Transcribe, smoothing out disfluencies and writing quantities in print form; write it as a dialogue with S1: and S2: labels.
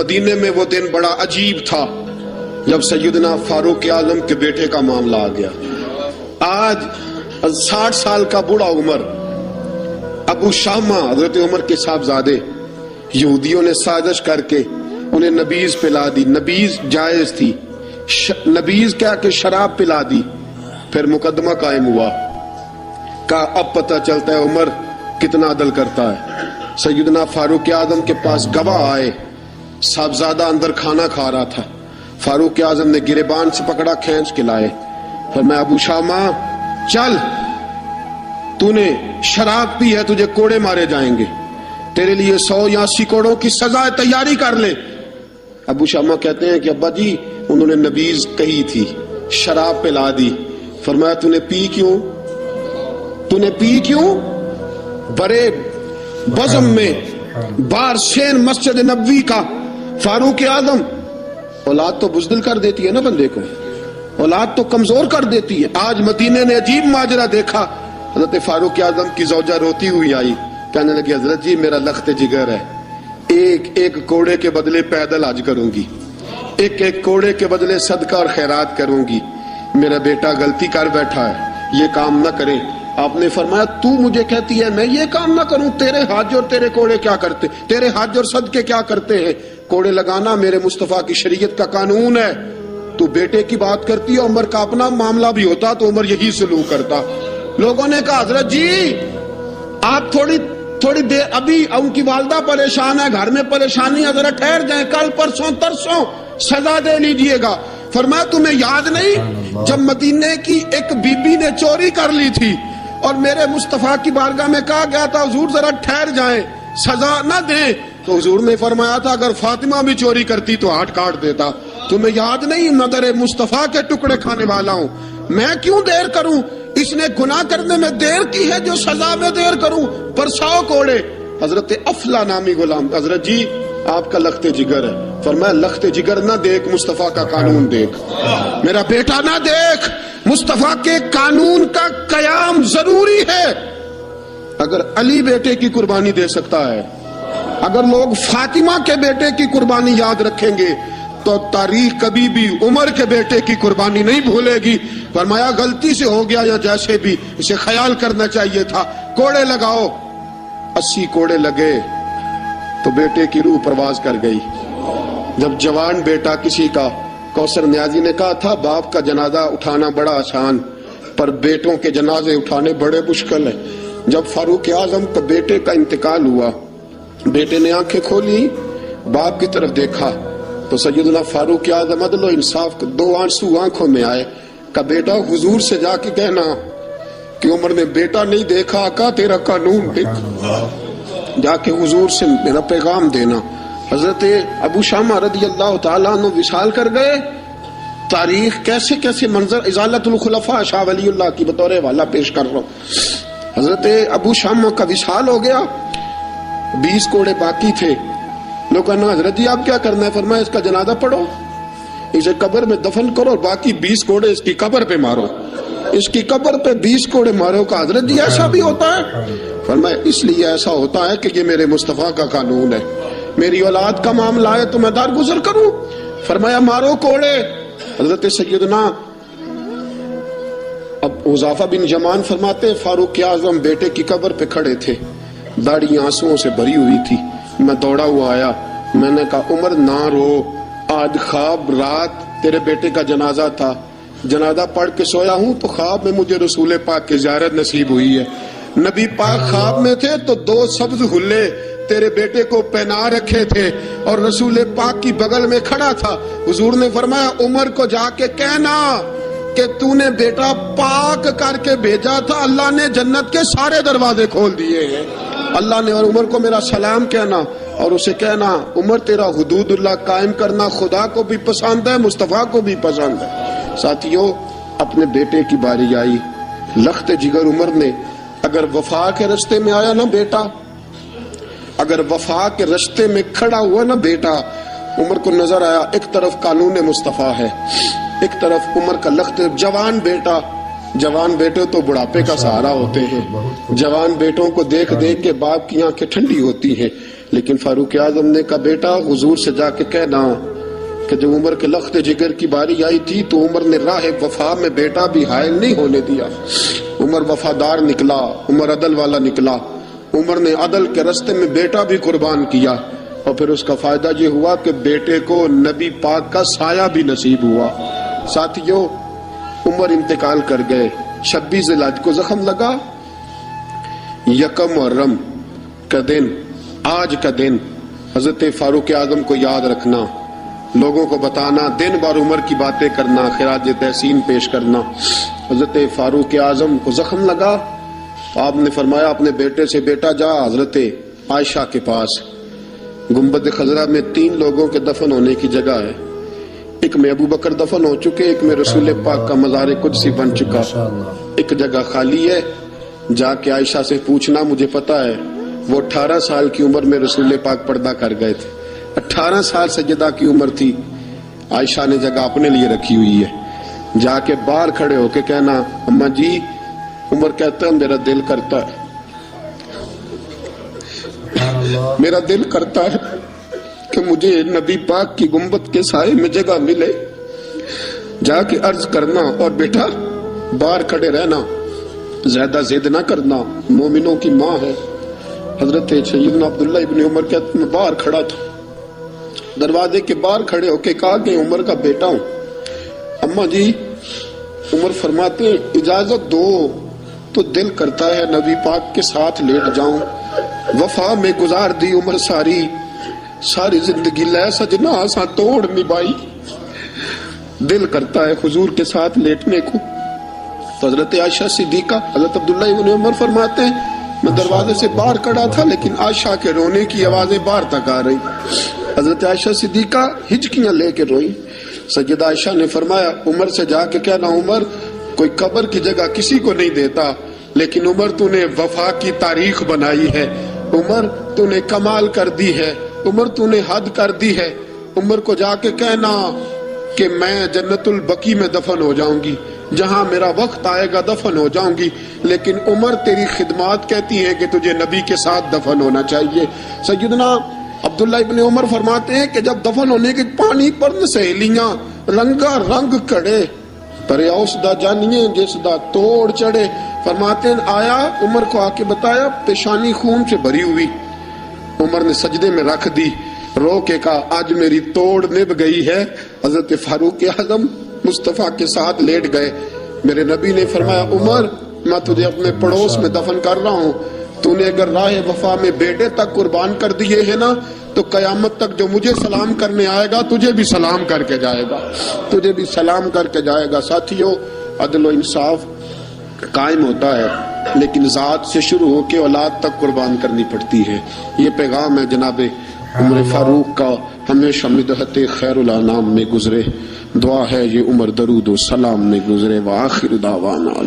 S1: مدینے میں وہ دن بڑا عجیب تھا جب سیدنا فاروق اعظم کے بیٹے کا معاملہ آ گیا. آج 60 سال کا بوڑھا عمر ابو شامہ حضرت عمر کے صاحبزادے یہودیوں نے سازش کر کے انہیں نبیذ پلا دی. نبیذ جائز تھی, نبیذ کیا کہ شراب پلا دی. پھر مقدمہ قائم ہوا, کہا اب پتہ چلتا ہے عمر کتنا عدل کرتا ہے. سیدنا فاروق اعظم کے پاس گواہ آئے, صاحبزادہ اندر کھانا کھا رہا تھا. فاروق اعظم نے گریبان سے پکڑا, کھینچ کے لائے. فرمایا ابو شامہ چل, تو نے شراب پی ہے, تجھے کوڑے مارے جائیں گے, تیرے لیے 100 یا 80 کوڑوں کی سزا تیاری کر لے. ابو شامہ کہتے ہیں کہ ابا جی انہوں نے نبیذ کہی تھی, شراب پلا دی. فرمایا تو نے پی کیوں, تو نے پی کیوں؟ بڑے بزم میں بارسین مسجد نبوی کا فاروق اعظم. اولاد تو بزدل کر دیتی ہے نا بندے کو, اولاد تو کمزور کر دیتی ہے. آج مدینے نے عجیب ماجرا دیکھا. حضرت فاروق اعظم کی زوجہ روتی ہوئی آئی, کہنے لگی حضرت جی میرا لخت جگر ہے, ایک ایک کوڑے کے بدلے پیدل حج کروں گی, ایک ایک کوڑے کے بدلے صدقہ اور خیرات کروں گی. میرا بیٹا غلطی کر بیٹھا ہے, یہ کام نہ کرے. آپ نے فرمایا تو مجھے کہتی ہے میں یہ کام نہ کروں, تیرے حج اور تیرے کوڑے کیا کرتے, تیرے حج اور صدقے کیا کرتے ہیں؟ کوڑے لگانا میرے مصطفیٰ کی شریعت کا قانون ہے. تو بیٹے کی بات کرتی ہے, عمر کا اپنا معاملہ بھی ہوتا تو عمر یہی سلوک کرتا. لوگوں نے کہا حضرت جی آپ تھوڑی دیر, ابھی ان کی والدہ پریشان ہے, گھر میں پریشانی ہے, ذرا ٹھہر جائیں, کل پرسوں ترسوں سزا دے لیجئے گا. فرمایا تمہیں یاد نہیں جب مدینے کی ایک بی بی نے چوری کر لی تھی اور میرے مصطفیٰ کی بارگاہ میں کہا گیا تھا حضور ذرا ٹھہر جائیں, سزا نہ دیں, تو حضور نے فرمایا تھا اگر فاطمہ بھی چوری کرتی تو ہاتھ کاٹ دیتا. تمہیں یاد نہیں مدر مصطفیٰ کے ٹکڑے کھانے والا ہوں, میں کیوں دیر کروں, اس نے گناہ کرنے میں دیر کی ہے جو سزا میں دیر کروں, برساؤ کوڑے. حضرت افلا نامی غلام, حضرت جی آپ کا لخت جگر ہے. فرمایا لخت جگر نہ دیکھ, مصطفیٰ کا قانون دیکھ. میرا بیٹا نہ دیکھ, مصطفیٰ کے قانون کا قیام ضروری ہے. اگر علی بیٹے کی قربانی دے سکتا ہے, اگر لوگ فاطمہ کے بیٹے کی قربانی یاد رکھیں گے تو تاریخ کبھی بھی عمر کے بیٹے کی قربانی نہیں بھولے گی. فرمایا غلطی سے ہو گیا یا جیسے بھی, اسے خیال کرنا چاہیے تھا. کوڑے لگاؤ. 80 کوڑے لگے تو بیٹے کی روح پرواز کر گئی. جب جوان بیٹا کسی کا, کوثر نیازی نے کہا تھا باپ کا جنازہ اٹھانا بڑا آسان پر بیٹوں کے جنازے اٹھانے بڑے مشکل ہیں. جب فاروق اعظم کا بیٹے کا انتقال ہوا, بیٹے نے آنکھیں کھولی, باپ کی طرف دیکھا تو سیدنا فاروق اعظم عدل و انصاف کے 2 آنسو آنکھوں میں آئے. کہ بیٹا حضور سے جا کے کہنا کہ عمر نے بیٹا نہیں دیکھا, آقا تیرا قانون دیکھ, جا کے حضور سے میرا پیغام دینا. حضرت ابو شامہ رضی اللہ تعالیٰ عنہ وصال کر گئے. تاریخ کیسے کیسے منظر ازالت الخلفاء شاہ ولی اللہ کی بطور حوالہ پیش کر رہا ہوں. حضرت ابو شامہ کا وصال ہو گیا, 20 کوڑے باقی تھے. لوگ کہنا حضرت جی آپ کیا کرنا ہے؟ فرمایا اس کا جنازہ پڑھو, اسے قبر میں دفن کرو اور باقی 20 کوڑے اس کی قبر پہ مارو, اس کی قبر پہ 20 کوڑے مارو. کا حضرت جی ایسا بھی ہوتا ہے؟ فرمایا اس لیے ایسا ہوتا ہے کہ یہ میرے مصطفیٰ کا قانون ہے, میری اولاد کا معاملہ ہے تو میں درگزر کروں. فرمایا مارو کوڑے. حضرت سیدنا اب حذیفہ بن یمان فرماتے فاروق اعظم بیٹے کی قبر پہ کھڑے تھے, داڑھی آنسوؤں سے بھری ہوئی تھی. میں دوڑا ہوا آیا, میں نے کہا عمر نہ رو, آج خواب رات تیرے بیٹے کا جنازہ تھا, جنازہ پڑھ کے سویا ہوں تو خواب میں مجھے رسول پاک کی زیارت نصیب ہوئی ہے. نبی پاک خواب میں تھے تو 2 سبز حلے تیرے بیٹے کو پہنا رکھے تھے اور رسول پاک کی بغل میں کھڑا تھا. حضور نے فرمایا عمر کو جا کے کہنا کہ تو نے بیٹا پاک کر کے بھیجا تھا, اللہ نے جنت کے سارے دروازے کھول دیے ہیں. اللہ نے, اور عمر کو میرا سلام کہنا اور اسے کہنا عمر تیرا حدود اللہ قائم کرنا خدا کو بھی پسند ہے, مصطفیٰ کو بھی پسند ہے. ساتھیوں اپنے بیٹے کی باری آئی, لخت جگر عمر نے اگر وفا کے رستے میں آیا نا بیٹا, اگر وفا کے رستے میں کھڑا ہوا نا بیٹا, عمر کو نظر آیا ایک طرف قانون مصطفیٰ ہے, ایک طرف عمر کا لخت. جوان بیٹا, جوان بیٹے تو بڑھاپے کا سہارا ہوتے ہیں, جوان بیٹوں کو دیکھ دیکھ کے باپ کی آنکھیں ٹھنڈی ہوتی ہیں. لیکن فاروق اعظم نے کہا بیٹا حضور سے جا کے کہنا کہ جب عمر کے لخت جگر کی باری آئی تھی تو عمر نے راہ وفا میں بیٹا بھی حائل نہیں ہونے دیا. عمر وفادار نکلا, عمر عدل والا نکلا, عمر نے عدل کے رستے میں بیٹا بھی قربان کیا, اور پھر اس کا فائدہ یہ ہوا کہ بیٹے کو نبی پاک کا سایہ بھی نصیب ہوا. ساتھیو, عمر انتقال کر گئے. 26 ذی الحج کو زخم لگا. یکم محرم کا دن, آج کا دن, حضرت فاروق اعظم کو یاد رکھنا, لوگوں کو بتانا, دن بار عمر کی باتیں کرنا, خراج تحسین پیش کرنا. حضرت فاروق اعظم کو زخم لگا. آپ نے فرمایا اپنے بیٹے سے بیٹا جا حضرت عائشہ کے پاس, گنبد خضرا میں 3 لوگوں کے دفن ہونے کی جگہ ہے. ایک میں ابو بکر دفن ہو چکے, ایک میں رسول پاک کا مزار قدسی بن چکا, ایک جگہ خالی ہے. جا کے عائشہ سے پوچھنا, مجھے پتا ہے وہ 18 سال کی عمر میں رسول پاک پردہ کر گئے تھے. 18 سال سجدہ کی عمر تھی. عائشہ نے جگہ اپنے لیے رکھی ہوئی ہے. جا کے باہر کھڑے ہو کے کہنا اماں جی, عمر کہتا ہے میرا دل کرتا ہے, میرا دل کرتا ہے کہ مجھے نبی پاک کی گنبد کے سائے میں جگہ ملے. جا کے عرض کرنا, اور بیٹا باہر کھڑے رہنا, زیادہ ضد نہ کرنا, مومنوں کی ماں ہے. حضرت سیدنا عبداللہ ابن عمر کہتے میں باہر کھڑا تھا, دروازے کے باہر کھڑے ہو کے کہا کہ عمر کا بیٹا ہوں. اماں جی, عمر فرماتے اجازت دو تو دل کرتا ہے نبی پاک کے ساتھ لیٹ جاؤں. وفا میں گزار دی عمر ساری, ساری زندگی لے سجنا آساں توڑ نبھائی. دل کرتا ہے حضور کے ساتھ لیٹنے کو. تو حضرت عائشہ صدیقہ, حضرت عبداللہ ابن عمر فرماتے ہیں میں دروازے سے باہر کھڑا تھا لیکن عائشہ کے رونے کی آوازیں باہر تک آ رہی. حضرت عائشہ صدیقہ ہچکیاں لے کے روئی. سیدہ عائشہ نے فرمایا عمر سے جا کے کہنا عمر کوئی قبر کی جگہ کسی کو نہیں دیتا, لیکن عمر تو نے وفا کی تاریخ بنائی ہے, عمر تو نے کمال کر دی ہے, عمر تو نے حد کر دی ہے. عمر کو جا کے کہنا کہ میں جنت البقیع میں دفن ہو جاؤں گی, جہاں میرا وقت آئے گا دفن ہو جاؤں گی, لیکن عمر تیری خدمات کہتی ہیں کہ تجھے نبی کے ساتھ دفن ہونا چاہیے. سیدنا عبداللہ ابن عمر فرماتے ہیں کہ جب دفن ہونے کے پانی پر سہیلیاں رنگا رنگ کڑے, پرے اوس دا جانیے جس دا توڑ چڑھے. فرماتے ہیں آیا, عمر کو آ کے بتایا پیشانی خون سے بھری ہوئی. عمر نے سجدے میں رکھ دی, رو کے کہا آج میری توڑ نبھ گئی ہے. حضرت فاروق اعظم مصطفیٰ کے ساتھ لیٹ گئے. میرے نبی نے فرمایا عمر میں تجھے اپنے پڑوس میں دفن کر رہا ہوں, تو نے اگر راہ وفا میں بیٹے تک قربان کر دیے ہیں نا تو قیامت تک جو مجھے سلام کرنے آئے گا تجھے بھی سلام کر کے جائے گا, تجھے بھی سلام کر کے جائے گا. ساتھیو, عدل و انصاف قائم ہوتا ہے لیکن ذات سے شروع ہو کے اولاد تک قربان کرنی پڑتی ہے. یہ پیغام ہے جناب عمر فاروق کا, ہمیشہ مدحت خیر الانام میں گزرے. دعا ہے یہ عمر درود و سلام میں گزرے. وآخر دعوانا